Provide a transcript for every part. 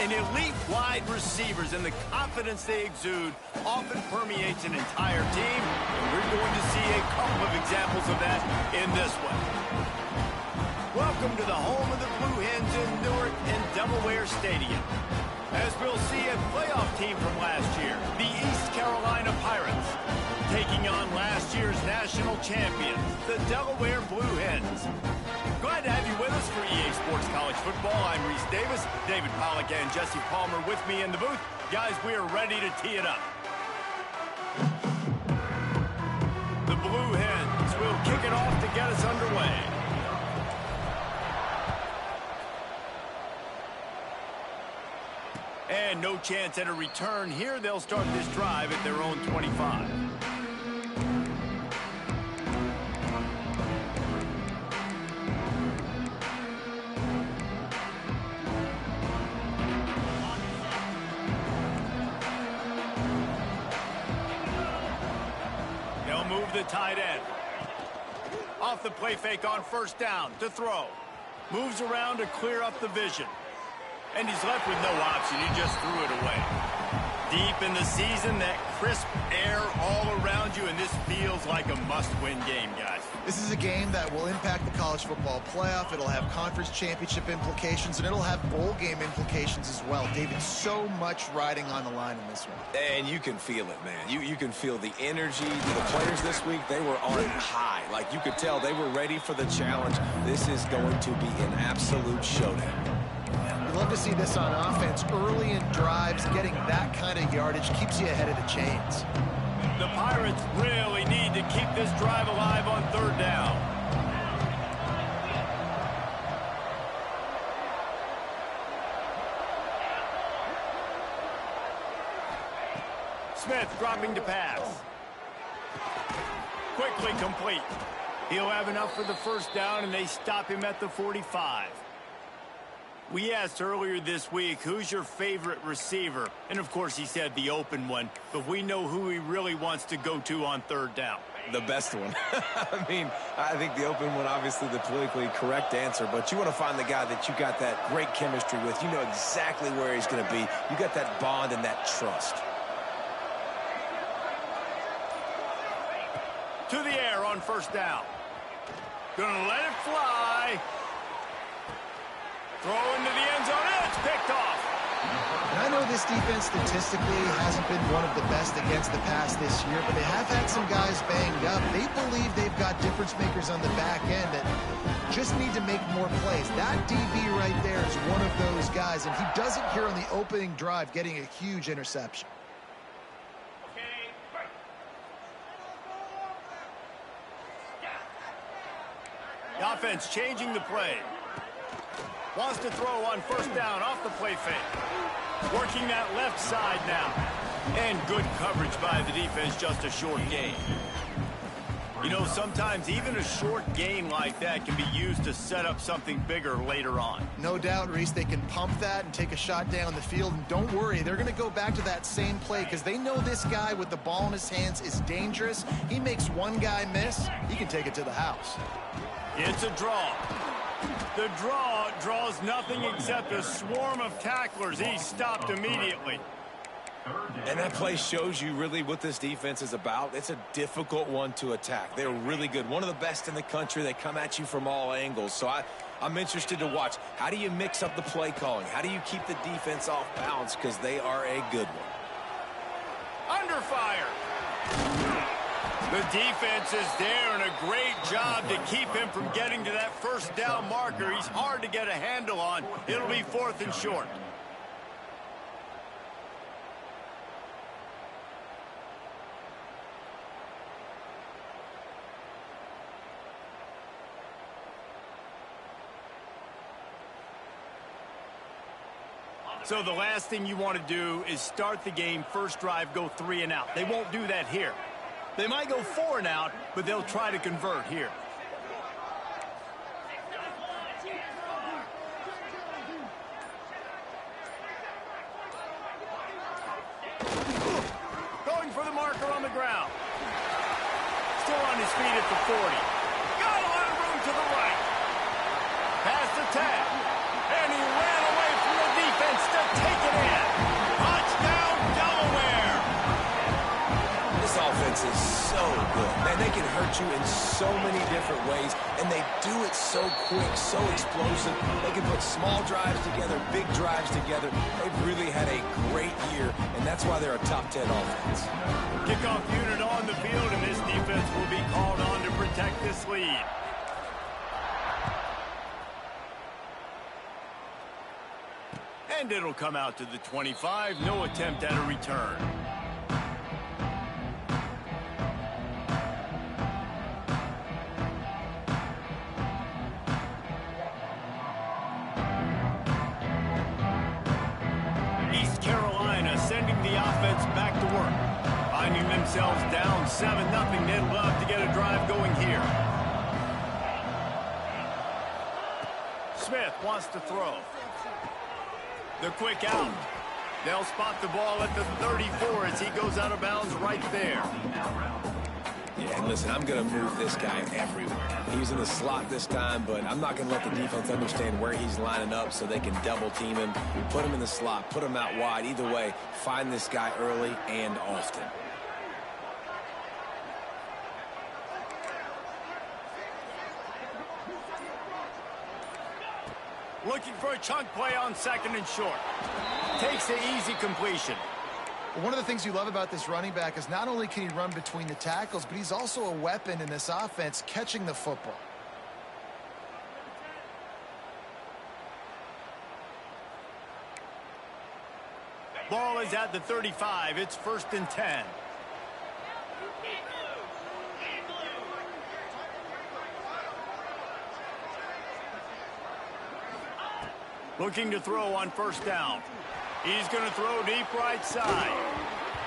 And elite wide receivers and the confidence they exude often permeates an entire team, and we're going to see a couple of examples of that in this one. Welcome to the home of the Blue Hens in Newark and Delaware Stadium. As we'll see a playoff team from last year, the East Carolina Pirates, taking on last year's national champions, the Delaware Blue Hens. Glad to have you with us for EA Sports College Football. I'm Reese Davis, David Pollack and Jesse Palmer with me in the booth. Guys, we are ready to tee it up. The Blue Hens will kick it off to get us underway. And no chance at a return here. They'll start this drive at their own 25. They'll move the tight end. Off the play fake on first down to throw. Moves around to clear up the vision. And he's left with no option. He just threw it away. Deep in the season, that crisp air all around you, and this feels like a must-win game, guys. This is a game that will impact the college football playoff. It'll have conference championship implications, and it'll have bowl game implications as well. David, so much riding on the line in this one. And you can feel it, man. You can feel the energy. The players this week, they were on high. Like, you could tell they were ready for the challenge. This is going to be an absolute showdown. We'd love to see this on offense. Early in drives, getting that kind of yardage keeps you ahead of the chains. The Pirates really need to keep this drive alive on third down. Smith dropping to pass. Quickly complete. He'll have enough for the first down, and they stop him at the 45. We asked earlier this week, who's your favorite receiver? And, of course, he said the open one. But we know who he really wants to go to on third down. The best one. I mean, I think the open one, obviously the politically correct answer. But you want to find the guy that you got that great chemistry with. You know exactly where he's going to be. You got that bond and that trust. To the air on first down. Gonna let it fly. Throw into the end zone, and it's picked off. And I know this defense statistically hasn't been one of the best against the pass this year, but they have had some guys banged up. They believe they've got difference makers on the back end that just need to make more plays. That DB right there is one of those guys, and he does it here on the opening drive, getting a huge interception. The offense changing the play. Wants to throw on first down off the play fake. Working that left side now. And good coverage by the defense, just a short gain. You know, sometimes even a short gain like that can be used to set up something bigger later on. No doubt, Reese, they can pump that and take a shot down the field. And don't worry, they're going to go back to that same play because they know this guy with the ball in his hands is dangerous. He makes one guy miss, he can take it to the house. It's a draw. The draw draws nothing except a swarm of tacklers. He's stopped immediately. And that play shows you really what this defense is about. It's a difficult one to attack. They're really good. One of the best in the country. They come at you from all angles. So I'm interested to watch. How do you mix up the play calling? How do you keep the defense off balance? Because they are a good one. Under fire. The defense is there, and a great job to keep him from getting to that first down marker. He's hard to get a handle on. It'll be 4th and short. So the last thing you want to do is start the game, first drive, go 3 and out. They won't do that here. They might go 4 and out, but they'll try to convert here. Going for the marker on the ground. Still on his feet at the 40. Got a lot of room to the right. Past the 10. And he ran away from the defense to take defense is so good. Man, they can hurt you in so many different ways, and they do it so quick, so explosive. They can put small drives together, big drives together. They've really had a great year, and that's why they're a top 10 offense. Kickoff unit on the field, and this defense will be called on to protect this lead. And it'll come out to the 25. No attempt at a return. East Carolina sending the offense back to work. Finding themselves down 7-0. They'd love to get a drive going here. Smith wants to throw. The quick out. They'll spot the ball at the 34 as he goes out of bounds right there. Yeah, and listen, I'm going to move this guy everywhere. He's in the slot this time, but I'm not going to let the defense understand where he's lining up so they can double team him. Put him in the slot, put him out wide. Either way, find this guy early and often. Looking for a chunk play on 2nd and short. Takes the easy completion. Well, one of the things you love about this running back is not only can he run between the tackles, but he's also a weapon in this offense catching the football. Ball is at the 35. It's 1st and 10. Looking to throw on 1st down. He's going to throw deep right side.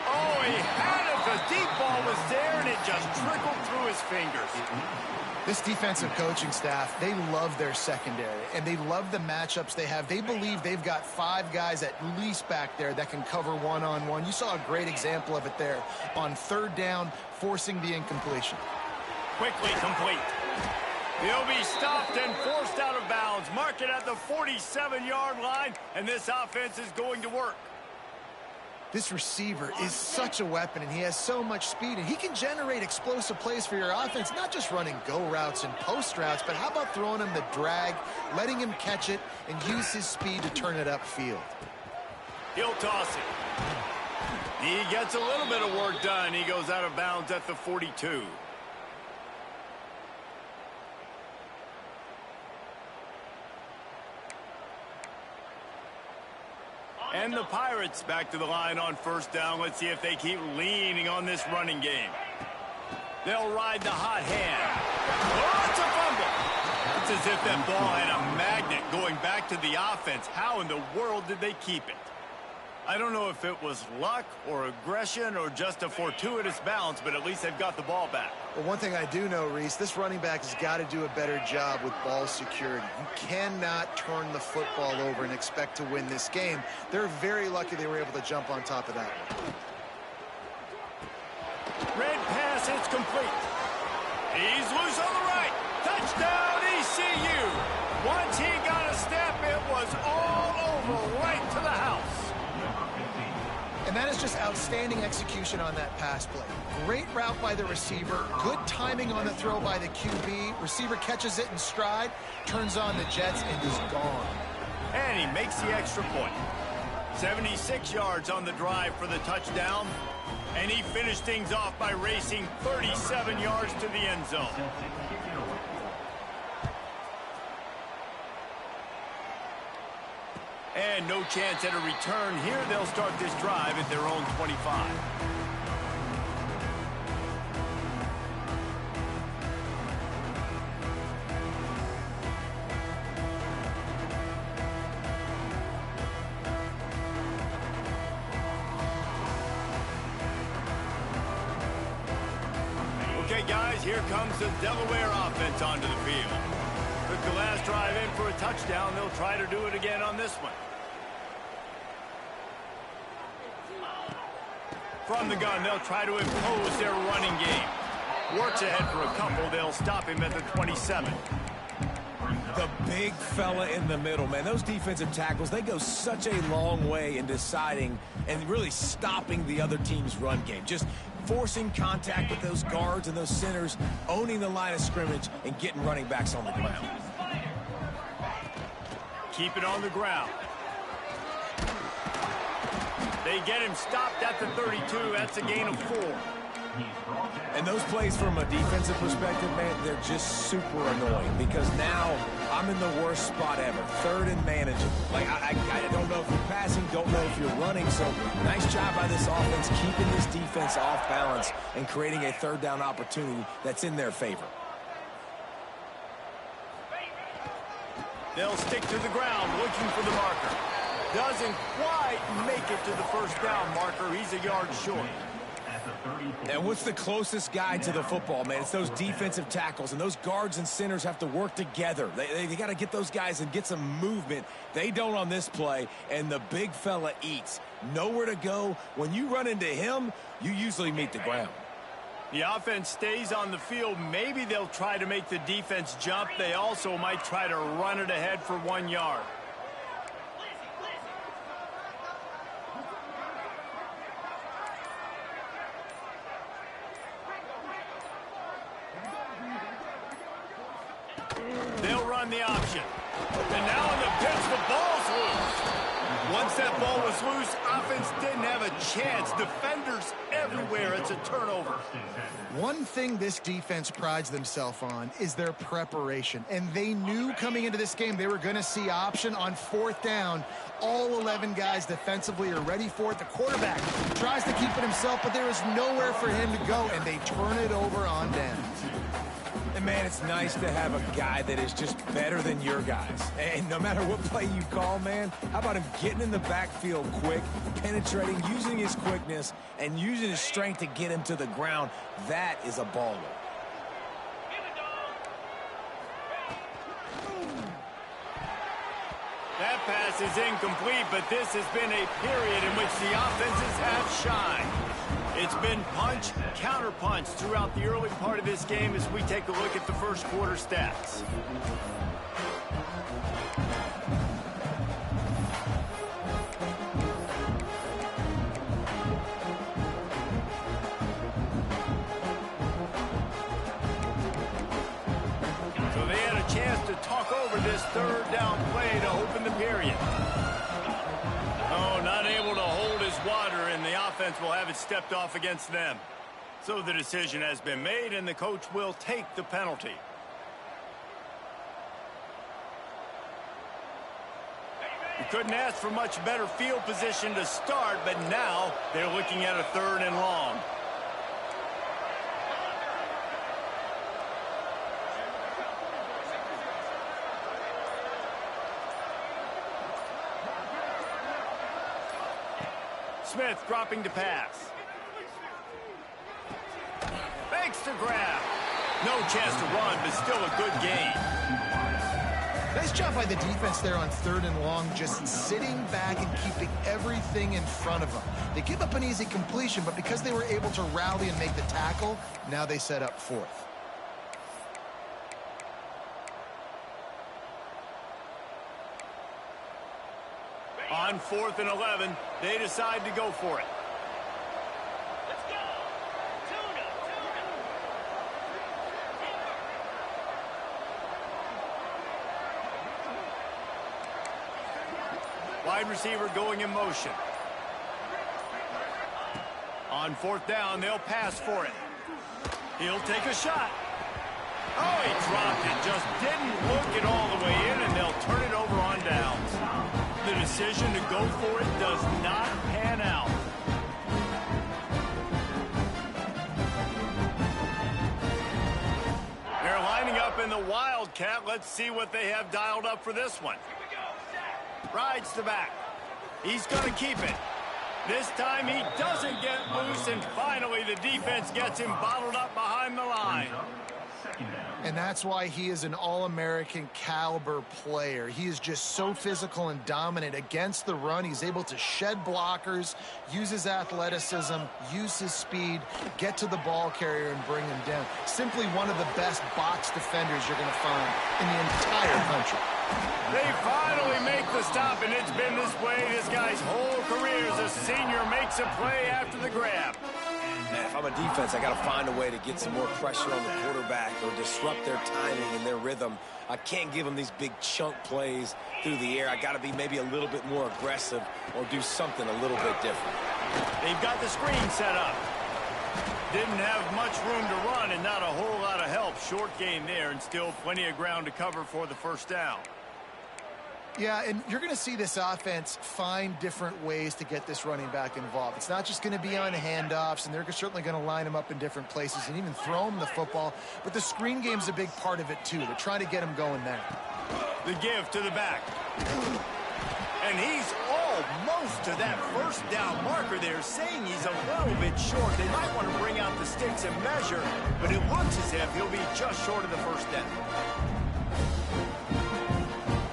Oh, he had it. The deep ball was there, and it just trickled through his fingers. This defensive coaching staff, they love their secondary, and they love the matchups they have. They believe they've got 5 guys at least back there that can cover one-on-one. You saw a great example of it there on 3rd down, forcing the incompletion. Quickly complete. He'll be stopped and forced out of bounds. Mark it at the 47-yard line, and this offense is going to work. This receiver is such a weapon, and he has so much speed, and he can generate explosive plays for your offense, not just running go routes and post routes, but how about throwing him the drag, letting him catch it, and use his speed to turn it upfield. He'll toss it. He gets a little bit of work done. He goes out of bounds at the 42. And the Pirates back to the line on 1st down. Let's see if they keep leaning on this running game. They'll ride the hot hand. Oh, it's a fumble. It's as if that ball had a magnet going back to the offense. How in the world did they keep it? I don't know if it was luck or aggression or just a fortuitous bounce, but at least they've got the ball back. Well, one thing I do know, Reese, this running back has got to do a better job with ball security. You cannot turn the football over and expect to win this game. They're very lucky they were able to jump on top of that one. Red pass, it's complete. He's loose on the right. Touchdown, ECU. Once he got a step, it was all over right to the house. And that is just outstanding execution on that pass play. Great route by the receiver. Good timing on the throw by the QB. Receiver catches it in stride, turns on the jets, and is gone. And he makes the extra point. 76 yards on the drive for the touchdown. And he finished things off by racing 37 yards to the end zone. And no chance at a return here. They'll start this drive at their own 25. Okay, guys, here comes the Delaware offense onto the field. Took the last drive in for a touchdown. They'll try to do it again on this one. From the gun, they'll try to impose their running game. Works ahead for a couple. They'll stop him at the 27. The big fella in the middle, man. Those defensive tackles, they go such a long way in deciding and really stopping the other team's run game. Just forcing contact with those guards and those centers, owning the line of scrimmage, and getting running backs on the ground. Keep it on the ground. They get him stopped at the 32. That's a gain of 4. And those plays from a defensive perspective, man, they're just super annoying because now I'm in the worst spot ever. 3rd and manageable. Like, I don't know if you're passing, don't know if you're running. So nice job by this offense keeping this defense off balance and creating a 3rd down opportunity that's in their favor. They'll stick to the ground looking for the marker. Doesn't quite make it to the 1st down marker. He's a yard short. And what's the closest guy to the football, man? It's those defensive tackles, and those guards and centers have to work together. They got to get those guys and get some movement. They don't on this play, and the big fella eats. Nowhere to go. When you run into him, you usually meet the ground. The offense stays on the field. Maybe they'll try to make the defense jump. They also might try to run it ahead for 1 yard. They'll run the option. And now in the pitch, the ball's loose. Once that ball was loose, offense didn't have a chance. Defenders everywhere. It's a turnover. One thing this defense prides themselves on is their preparation. And they knew coming into this game they were going to see option on 4th down. All 11 guys defensively are ready for it. The quarterback tries to keep it himself, but there is nowhere for him to go, and they turn it over on downs. And, man, it's nice to have a guy that is just better than your guys. And no matter what play you call, man, how about him getting in the backfield quick, penetrating, using his quickness, and using his strength to get him to the ground? That is a baller. That pass is incomplete, but this has been a period in which the offenses have shined. It's been punch, counter-punch throughout the early part of this game as we take a look at the first quarter stats. So they had a chance to talk over this 3rd down play to open the period. Oh, not able to hold his water, and the offense will have it stepped off against them. So the decision has been made, and the coach will take the penalty. You couldn't ask for much better field position to start, but now they're looking at a 3rd and long. Smith dropping to pass. Fakes to grab. No chance to run, but still a good gain. Nice job by the defense there on 3rd and long, just sitting back and keeping everything in front of them. They give up an easy completion, but because they were able to rally and make the tackle, now they set up 4th. On 4th and 11, they decide to go for it. Let's go. Tuna. Wide receiver going in motion. On 4th down, they'll pass for it. He'll take a shot. Oh, he dropped it. Just didn't look it all the way in, and they'll turn it over on downs. The decision to go for it does not pan out. They're lining up in the Wildcat. Let's see what they have dialed up for this one. Rides to back. He's going to keep it. This time he doesn't get loose, and finally the defense gets him bottled up behind the line. And that's why he is an All-American caliber player. He is just so physical and dominant against the run. He's able to shed blockers, use his athleticism, use his speed, get to the ball carrier and bring him down. Simply one of the best box defenders you're going to find in the entire country. They finally make the stop, and it's been this way this guy's whole career as a senior makes a play after the grab. Man, if I'm a defense, I got to find a way to get some more pressure on the quarterback or disrupt their timing and their rhythm. I can't give them these big chunk plays through the air. I got to be maybe a little bit more aggressive or do something a little bit different. They've got the screen set up. Didn't have much room to run and not a whole lot of help. Short game there and still plenty of ground to cover for the first down. Yeah, and you're going to see this offense find different ways to get this running back involved. It's not just going to be on handoffs, and they're certainly going to line him up in different places and even throw him the football. But the screen game's a big part of it, too. They're trying to get him going there. The give to the back. And he's almost to that first down marker there, saying he's a little bit short. They might want to bring out the sticks and measure, but it looks as if he'll be just short of the first down.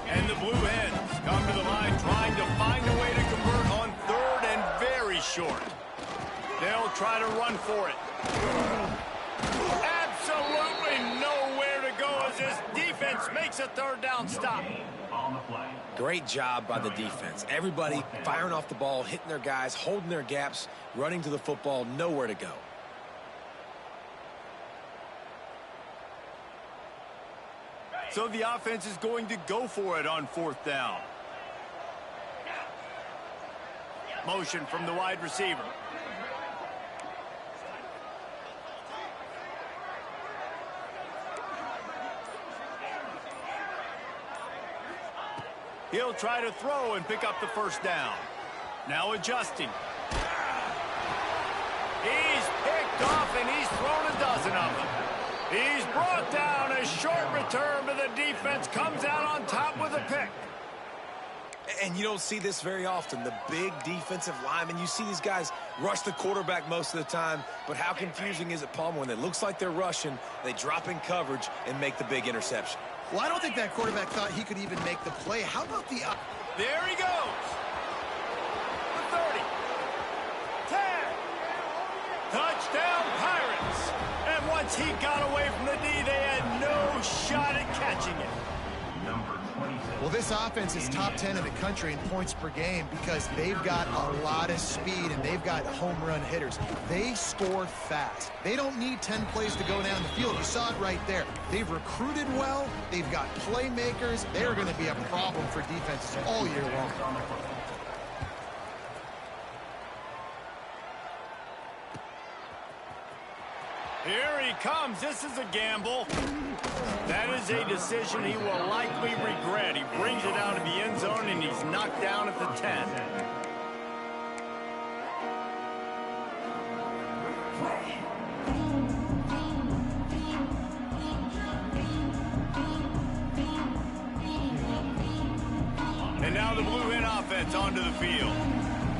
And the Blue Hens come to the line trying to find a way to convert on third and very short. They'll try to run for it. Absolutely nowhere to go as this defense makes a third down stop. Great job by the defense. Everybody firing off the ball, hitting their guys, holding their gaps, running to the football, nowhere to go. So the offense is going to go for it on fourth down. Motion from the wide receiver. He'll try to throw and pick up the first down. Now adjusting. He's picked off and he's thrown a dozen of them. He's brought down a short return, but the defense comes out on top with a pick. And you don't see this very often. The big defensive linemen, you see these guys rush the quarterback most of the time, but how confusing is it, Palmer, when it looks like they're rushing, they drop in coverage and make the big interception? Well, I don't think that quarterback thought he could even make the play. How about the... There he goes. The 30. 10. Touchdown, Pirates. And once he got away from the D, they had no shot at catching it. Well, this offense is top 10 in the country in points per game because they've got a lot of speed and they've got home run hitters. They score fast. They don't need 10 plays to go down the field. You saw it right there. They've recruited well. They've got playmakers. They're going to be a problem for defenses all year long. Here he comes. This is a gamble. That is a decision he will likely regret. He brings it out of the end zone, and he's knocked down at the 10. And now the Blue Hen offense onto the field.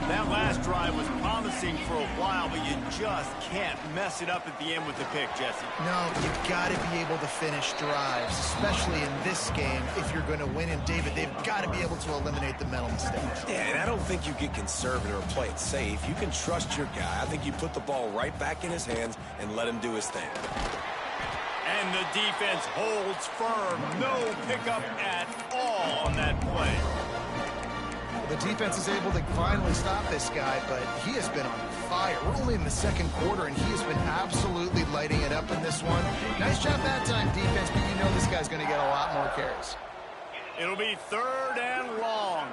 That last drive was promising for a while, but you just can't mess it up at the end with the pick, Jesse. No, you've got to be able to finish drives, especially in this game if you're going to win. And, David, they've got to be able to eliminate the mental mistakes. Yeah, and I don't think you get conservative or play it safe. You can trust your guy. I think you put the ball right back in his hands and let him do his thing. And the defense holds firm. No pickup at all on that play. The defense is able to finally stop this guy, but he has been on fire. We're only in the second quarter, and he has been absolutely lighting it up in this one. Nice job that time, defense, but you know this guy's going to get a lot more carries. It'll be third and long.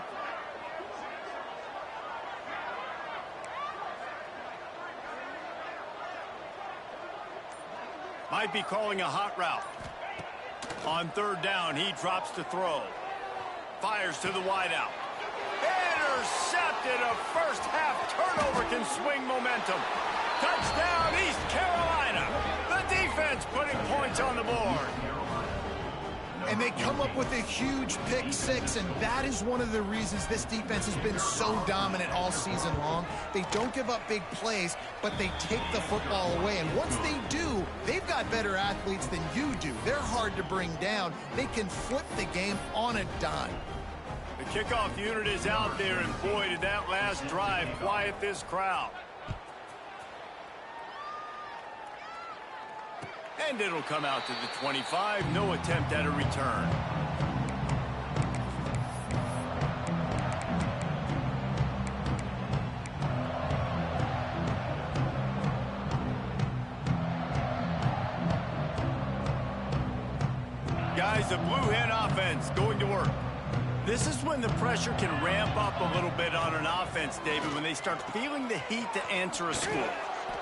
Might be calling a hot route. On third down, he drops to throw. Fires to the wideout. Intercepted. A first half turnover can swing momentum. Touchdown, East Carolina. The defense putting points on the board. And they come up with a huge pick six, and that is one of the reasons this defense has been so dominant all season long. They don't give up big plays, but they take the football away. And once they do, they've got better athletes than you do. They're hard to bring down. They can flip the game on a dime. The kickoff unit is out there, and boy, did that last drive quiet this crowd. And it'll come out to the 25. No attempt at a return. Guys, the Blue Hen offense going to work. This is when the pressure can ramp up a little bit on an offense, David, when they start feeling the heat to answer a score.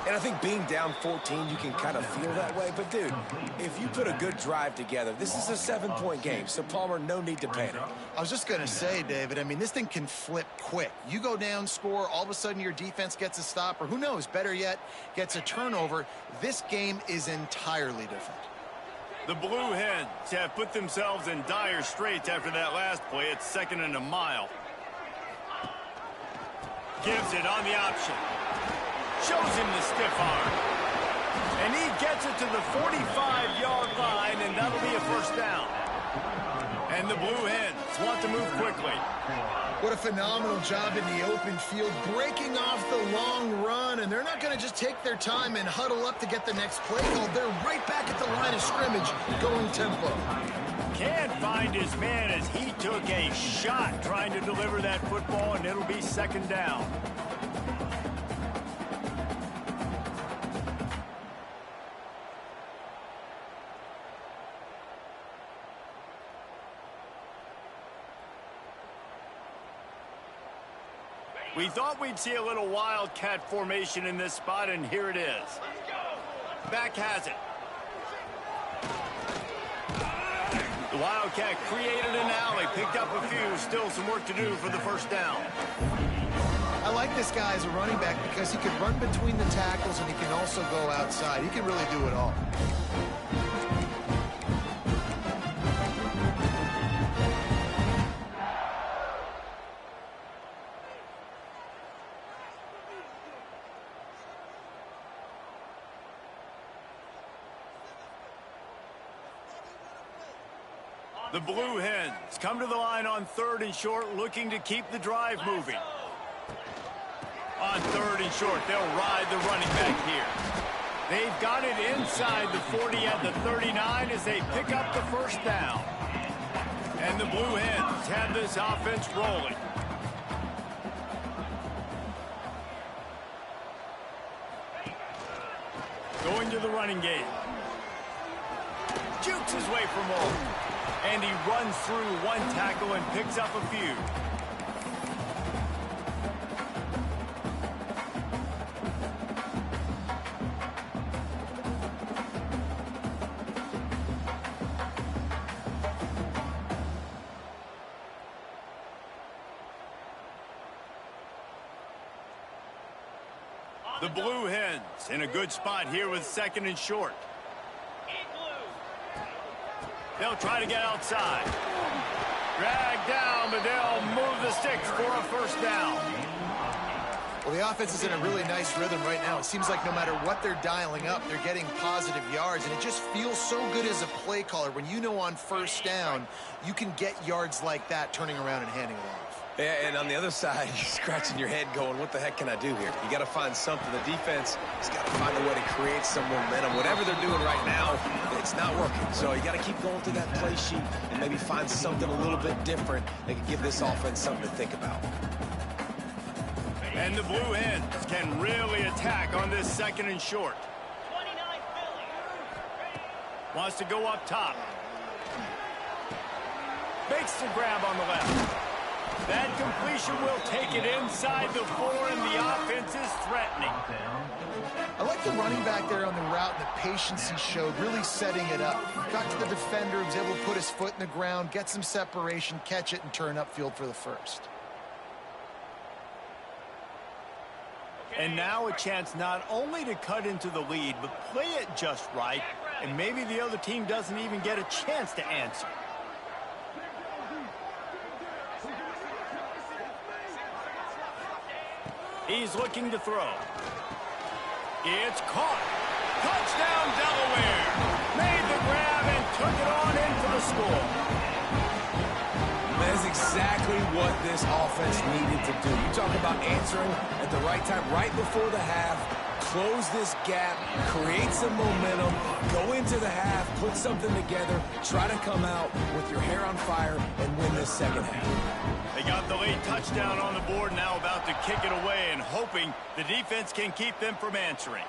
And I think being down 14, you can kind of feel that way. But, dude, if you put a good drive together, this is a 7-point game. So, Palmer, no need to panic. I was just going to say, David, I mean, this thing can flip quick. You go down, score, all of a sudden your defense gets a stop, or who knows, better yet, gets a turnover. This game is entirely different. The Blue Hens have put themselves in dire straits after that last play. It's 2nd and a mile. Gives it on the option. Shows him the stiff arm. And he gets it to the 45-yard line, and that'll be a first down. And the Blue Hens want to move quickly. What a phenomenal job in the open field, breaking off the long run, and they're not going to just take their time and huddle up to get the next play called. They're right back at the line of scrimmage, going tempo. Can't find his man as he took a shot trying to deliver that football, and it'll be 2nd down. We thought we'd see a little wildcat formation in this spot, and here it is. Back has it. The Wildcat created an alley, picked up a few, still some work to do for the first down. I like this guy as a running back because he can run between the tackles and he can also go outside. He can really do it all. The Blue Hens come to the line on 3rd and short, looking to keep the drive moving. On 3rd and short, they'll ride the running back here. They've got it inside the 40 at the 39 as they pick up the first down. And the Blue Hens have this offense rolling. Going to the running game. Jukes his way for more. And he runs through one tackle and picks up a few. The Blue Hens in a good spot here with 2nd and short. They'll try to get outside. Drag down, but they'll move the sticks for a first down. Well, the offense is in a really nice rhythm right now. It seems like no matter what they're dialing up, they're getting positive yards, and it just feels so good as a play caller when you know on first down you can get yards like that turning around and handing it off. Yeah, and on the other side, you're scratching your head going, what the heck can I do here? You got to find something. The defense has got to find a way to create some momentum. Whatever they're doing right now, it's not working. So you got to keep going through that play sheet and maybe find something a little bit different that can give this offense something to think about. And the Blue Hens can really attack on this 2nd and short. Wants to go up top. Makes the grab on the left. That completion will take it inside the 4, and the offense is threatening. I like the running back there on the route and the patience he showed, really setting it up. Got to the defender, was able to put his foot in the ground, get some separation, catch it, and turn upfield for the first. And now a chance not only to cut into the lead, but play it just right, and maybe the other team doesn't even get a chance to answer. He's looking to throw. It's caught. Touchdown, Delaware. Made the grab and took it on in for the score. That is exactly what this offense needed to do. You talk about answering at the right time, right before the half, close this gap, create some momentum, go into the half, put something together, try to come out with your hair on fire and win this second half. They got the late touchdown on the board, now about to kick it away and hoping the defense can keep them from answering.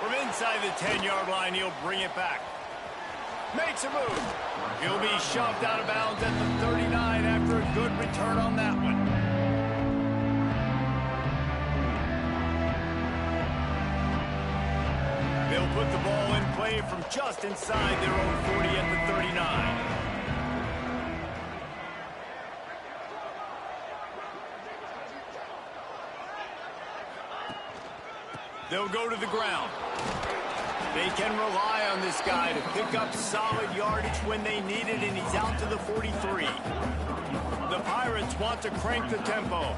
From inside the 10-yard line, he'll bring it back. Makes a move. He'll be shoved out of bounds at the 39 after a good return on that one. They'll put the ball in play from just inside their own 40 at the 39. They'll go to the ground. They can rely on this guy to pick up solid yardage when they need it, and he's out to the 43. The Pirates want to crank the tempo.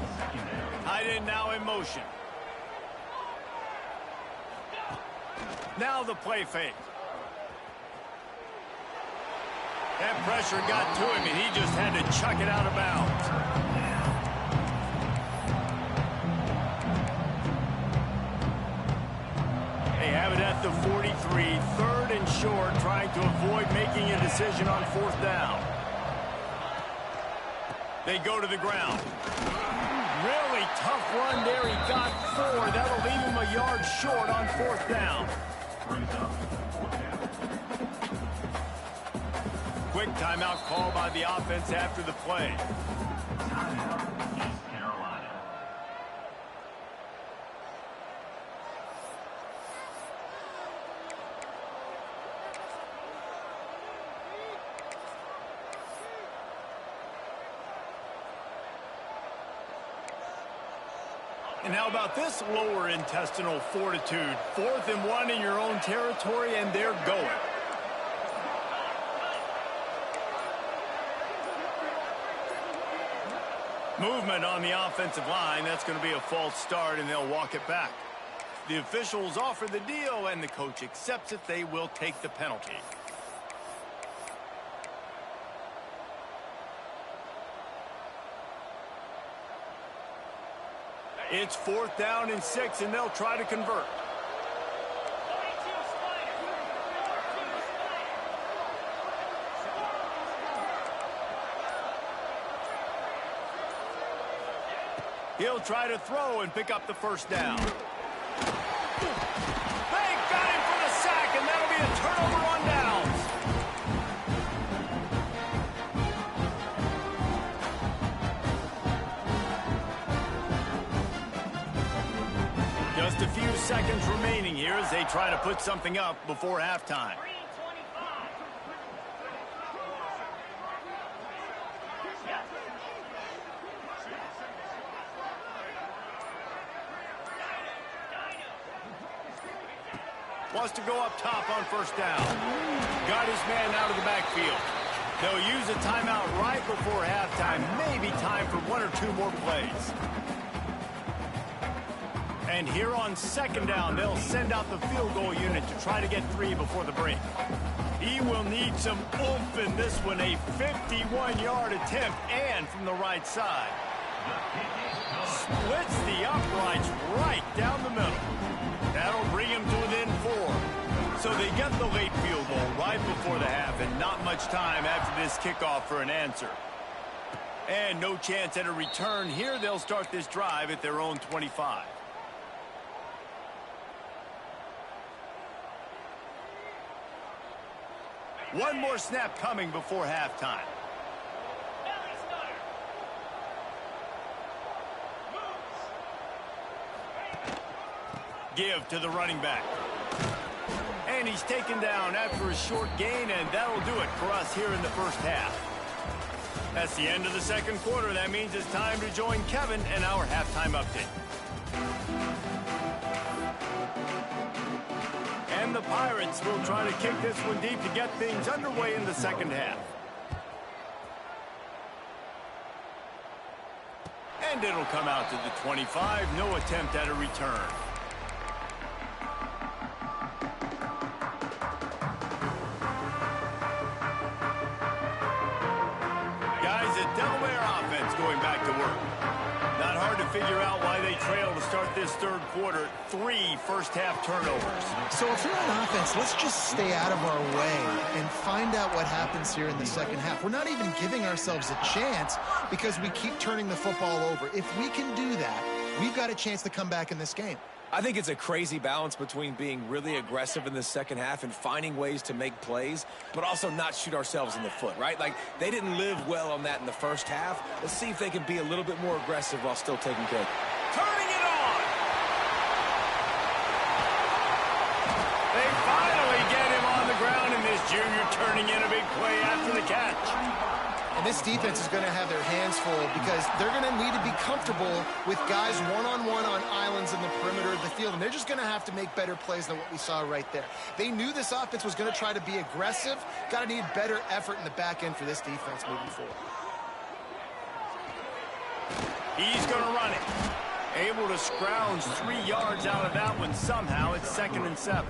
Tight end now in motion. Now the play fake. That pressure got to him, and he just had to chuck it out of bounds. They have it at the 43, third and short, trying to avoid making a decision on fourth down. They go to the ground. Really tough run there. He got 4. That'll leave him a yard short on fourth down. Quick timeout call by the offense after the play. And how about this lower intestinal fortitude? 4th and 1 in your own territory, and they're going. Movement on the offensive line. That's going to be a false start, and they'll walk it back. The officials offer the deal, and the coach accepts it. They will take the penalty. It's 4th down and 6, and they'll try to convert. He'll try to throw and pick up the first down. They got him for the sack, and that'll be a turnover on downs. Just a few seconds remaining here as they try to put something up before halftime. Wants to go up top on first down. Got his man out of the backfield. They'll use a timeout right before halftime. Maybe time for 1 or 2 more plays. And here on second down, they'll send out the field goal unit to try to get 3 before the break. He will need some oomph in this one. A 51-yard attempt, and from the right side. Splits the uprights right down the middle. That'll bring him to within 4. So they get the late field goal right before the half, and not much time after this kickoff for an answer. And no chance at a return here. They'll start this drive at their own 25. One more snap coming before halftime. Give to the running back. And he's taken down after a short gain, and that'll do it for us here in the first half. That's the end of the second quarter. That means it's time to join Kevin and our halftime update. And the Pirates will try to kick this one deep to get things underway in the second half. And And it'll come out to the 25. No attempt at a return. Guys, the Delaware offense going back to work. Not hard to figure out why they trail to start this third quarter. 3 first-half turnovers. So if you're on offense, let's just stay out of our way and find out what happens here in the second half. We're not even giving ourselves a chance because we keep turning the football over. If we can do that, we've got a chance to come back in this game. I think it's a crazy balance between being really aggressive in the second half and finding ways to make plays, but also not shoot ourselves in the foot, right? Like, they didn't live well on that in the first half. Let's see if they can be a little bit more aggressive while still taking care. Turning it on! They finally get him on the ground, and this junior turning in a big play after the catch. And this defense is going to have their hands full because they're going to need to be comfortable with guys one-on-one on islands in the perimeter of the field. And they're just going to have to make better plays than what we saw right there. They knew this offense was going to try to be aggressive. Got to need better effort in the back end for this defense moving forward. He's going to run it. Able to scrounge 3 yards out of that one somehow. It's 2nd and 7.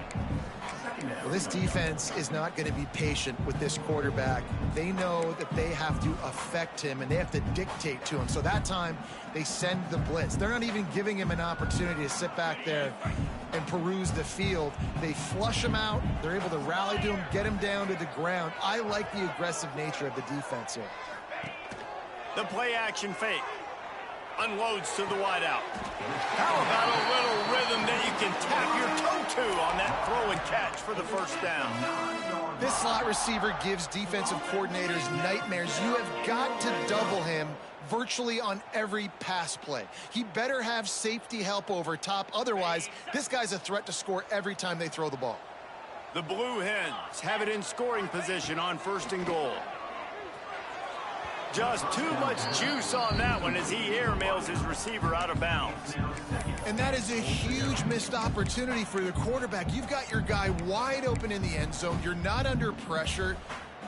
Well, this defense is not going to be patient with this quarterback. They know that they have to affect him, and they have to dictate to him. So that time, they send the blitz. They're not even giving him an opportunity to sit back there and peruse the field. They flush him out. They're able to rally to him, get him down to the ground. I like the aggressive nature of the defense here. The play-action fake. Unloads to the wideout. How about a little rhythm that you can tap your toe to on that throw and catch for the first down? This slot receiver gives defensive coordinators nightmares. You have got to double him virtually on every pass play. He better have safety help over top. Otherwise, this guy's a threat to score every time they throw the ball. The Blue Hens have it in scoring position on 1st and goal. Just too much juice on that one as he airmails his receiver out of bounds. And that is a huge missed opportunity for the quarterback. You've got your guy wide open in the end zone. You're not under pressure.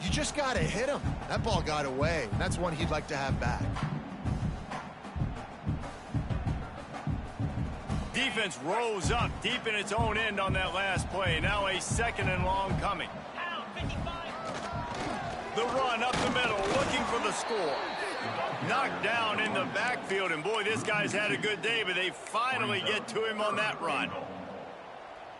You just got to hit him. That ball got away. That's one he'd like to have back. Defense rose up deep in its own end on that last play. Now a 2nd and long coming. The run up the middle, looking for the score. Knocked down in the backfield, and boy, this guy's had a good day, but they finally get to him on that run.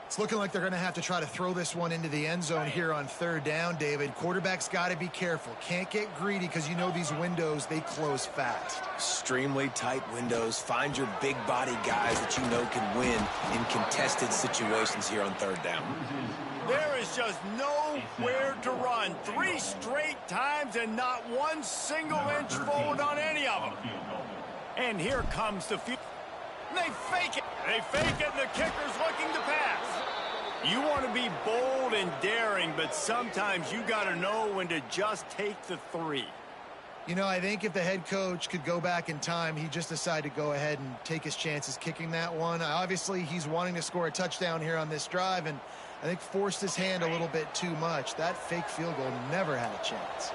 It's looking like they're going to have to try to throw this one into the end zone here on 3rd down, David. Quarterback's got to be careful. Can't get greedy because you know these windows, they close fast. Extremely tight windows. Find your big body guys that you know can win in contested situations here on 3rd down. There is just nowhere to run. 3 straight times and not one single inch forward on any of them. And here comes the field. They fake it. They fake it, and the kicker's looking to pass. You want to be bold and daring, but sometimes you got to know when to just take the 3. You know, I think if the head coach could go back in time, he'd just decide to go ahead and take his chances kicking that one. Obviously, he's wanting to score a touchdown here on this drive, and I think forced his hand a little bit too much. That fake field goal never had a chance.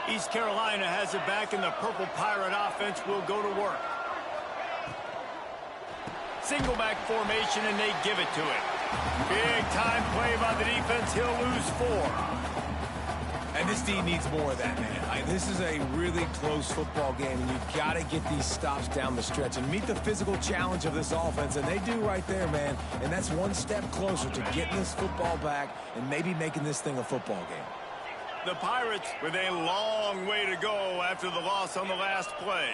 East Carolina has it back, and the Purple Pirate offense will go to work. Single back formation, and they give it to him. Big time play by the defense. He'll lose 4. And this D needs more of that, man. This is a really close football game, and you've got to get these stops down the stretch and meet the physical challenge of this offense, and they do right there, man. And that's one step closer to getting this football back and maybe making this thing a football game. The Pirates with a long way to go after the loss on the last play.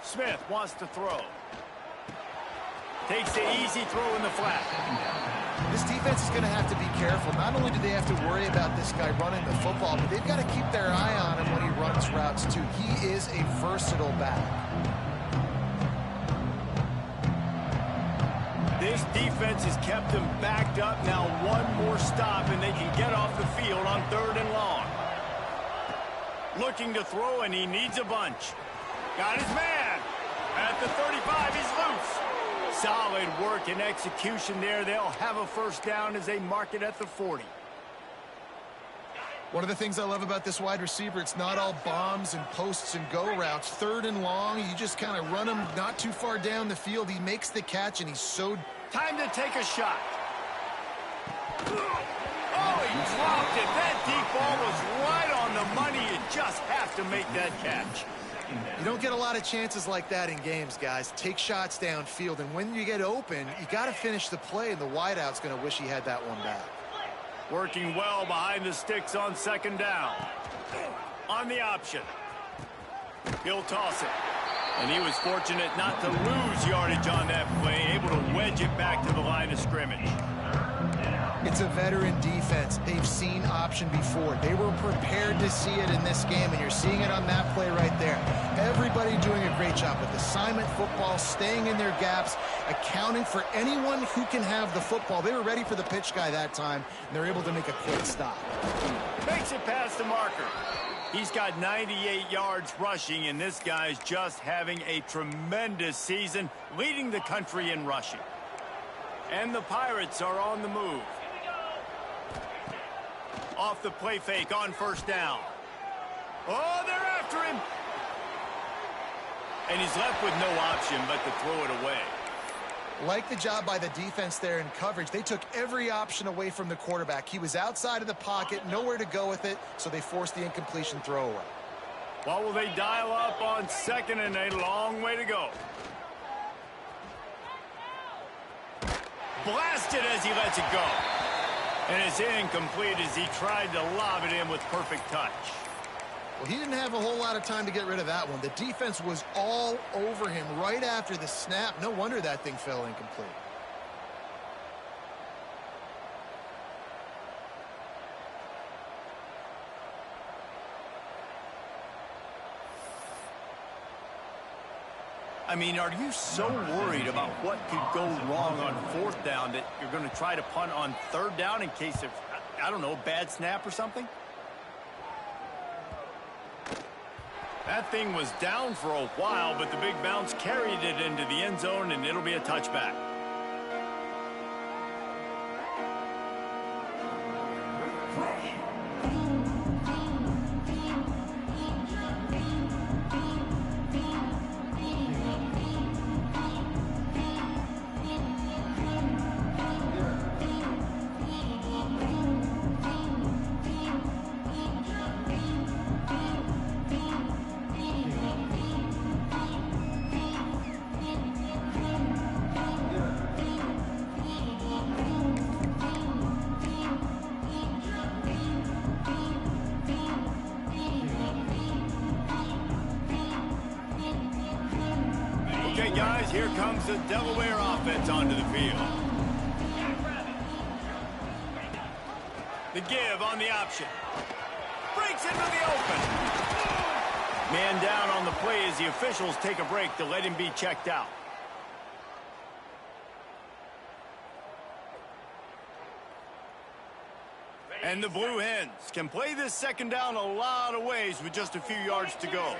Smith wants to throw. Takes the easy throw in the flat. This defense is going to have to be careful. Not only do they have to worry about this guy running the football, but they've got to keep their eye on him when he runs routes, too. He is a versatile back. This defense has kept them backed up. Now one more stop, and they can get off the field on 3rd and long. Looking to throw, and he needs a bunch. Got his man. At the 35, he's loose. Solid work and execution there. They'll have a 1st down as they mark it at the 40. One of the things I love about this wide receiver, it's not all bombs and posts and go routes. 3rd and long, you just kind of run him not too far down the field. He makes the catch, and he's so... Time to take a shot. Oh, he dropped it. That deep ball was right on the money. You just have to make that catch. You don't get a lot of chances like that in games, guys. Take shots downfield, and when you get open, you got to finish the play, and the wideout's going to wish he had that one back. Working well behind the sticks on 2nd down. On the option. He'll toss it. And he was fortunate not to lose yardage on that play, able to wedge it back to the line of scrimmage. It's a veteran defense. They've seen option before. They were prepared to see it in this game, and you're seeing it on that play right there. Everybody doing a great job with assignment football, staying in their gaps, accounting for anyone who can have the football. They were ready for the pitch guy that time, and they're able to make a quick stop. Makes it past the marker. He's got 98 yards rushing, and this guy's just having a tremendous season, leading the country in rushing. And the Pirates are on the move. Off the play fake on 1st down. Oh, they're after him. And he's left with no option but to throw it away. Like the job by the defense there in coverage. They took every option away from the quarterback. He was outside of the pocket, nowhere to go with it, so they forced the incompletion throw away. Well, will they dial up on 2nd and a long way to go? Blasted as he lets it go. And it's incomplete as he tried to lob it in with perfect touch. Well, he didn't have a whole lot of time to get rid of that one. The defense was all over him right after the snap. No wonder that thing fell incomplete. I mean, are you so worried about what could go wrong on 4th down that you're going to try to punt on 3rd down in case of, I don't know, bad snap or something? That thing was down for a while, but the big bounce carried it into the end zone, and it'll be a touchback. Okay, guys, here comes the Delaware offense onto the field. The give on the option. Breaks into the open. Man down on the play as the officials take a break to let him be checked out. And the Blue Hens can play this 2nd down a lot of ways with just a few yards to go.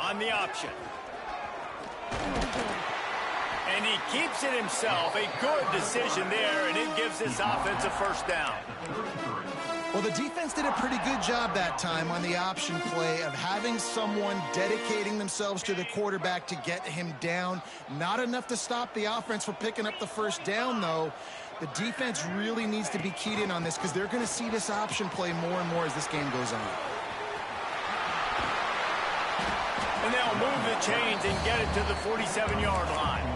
On the option. And he keeps it himself. A good decision there, and it gives this offense a 1st down. Well, the defense did a pretty good job that time on the option play of having someone dedicating themselves to the quarterback to get him down. Not enough to stop the offense from picking up the 1st down, though. The defense really needs to be keyed in on this because they're going to see this option play more and more as this game goes on. And they'll move the chains and get it to the 47-yard line.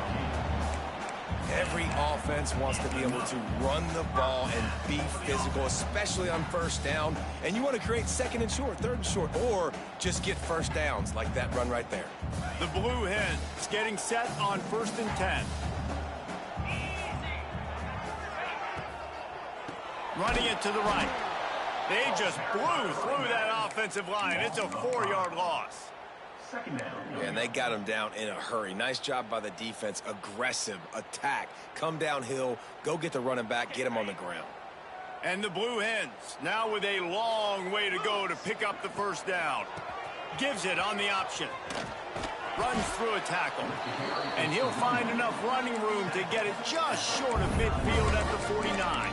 Every offense wants to be able to run the ball and be physical, especially on 1st down. And you want to create 2nd and short, 3rd and short, or just get 1st downs like that run right there. The Blue Hens getting set on 1st and 10. Running it to the right. They just blew through that offensive line. It's a 4-yard loss. And they got him down in a hurry. Nice job by the defense. Aggressive attack. Come downhill. Go get the running back. Get him on the ground. And the Blue Hens now with a long way to go to pick up the 1st down. Gives it on the option. Runs through a tackle. And he'll find enough running room to get it just short of midfield at the 49.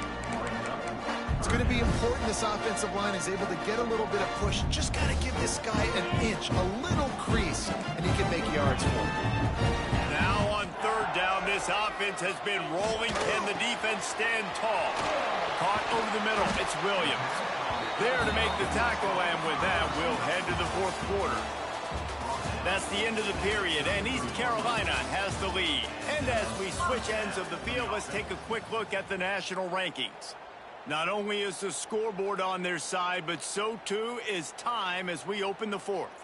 It's going to be important this offensive line is able to get a little bit of push. Just got to give this guy an inch, a little crease, and he can make yards for him. Now on third down, this offense has been rolling. Can the defense stand tall? Caught over the middle. It's Williams. There to make the tackle, and with that, we'll head to the fourth quarter. That's the end of the period, and East Carolina has the lead. And as we switch ends of the field, let's take a quick look at the national rankings. Not only is the scoreboard on their side, but so too is time as we open the fourth.